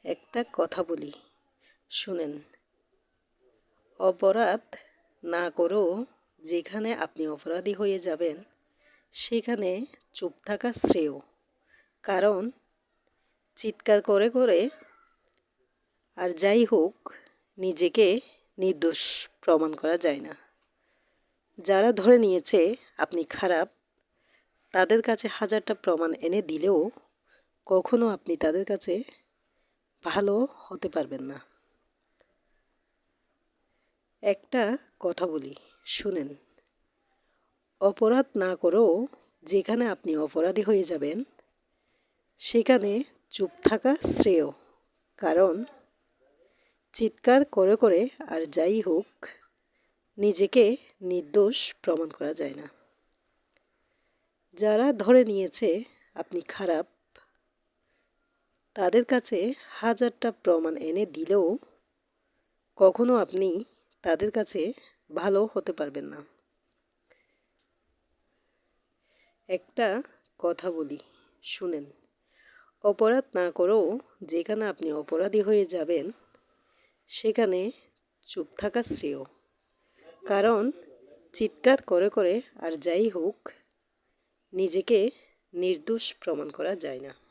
একটা কথা বলি, শুনেন। অপরাধ না করেও যেখানে আপনি অপরাধী হয়ে যাবেন সেখানে চুপ থাকা শ্রেয়। কারণ চিৎকার করে করে আর যাই হোক নিজেকে নির্দোষ প্রমাণ করা যায় না। যারা ধরে নিয়েছে আপনি খারাপ, তাদের কাছে হাজারটা প্রমাণ এনে দিলেও কখনো আপনি তাদের কাছে ভালো হতে পারবেন না। একটা কথা বলি, শুনেন। অপরাধ না করেও যেখানে আপনি অপরাধী হয়ে যাবেন সেখানে চুপ থাকা শ্রেয়। কারণ চিৎকার করে করে আর যাই হোক নিজেকে নির্দোষ প্রমাণ করা যায় না। যারা ধরে নিয়েছে আপনি খারাপ, তাদের কাছে হাজারটা প্রমাণ এনে দিলেও কখনো আপনি তাদের কাছে ভালো হতে পারবেন না। একটা কথা বলি, শুনেন। অপরাধ না করেও যেখানে আপনি অপরাধী হয়ে যাবেন সেখানে চুপ থাকা শ্রেয়। কারণ চিৎকার করে করে আর যাই হোক নিজেকে নির্দোষ প্রমাণ করা যায় না।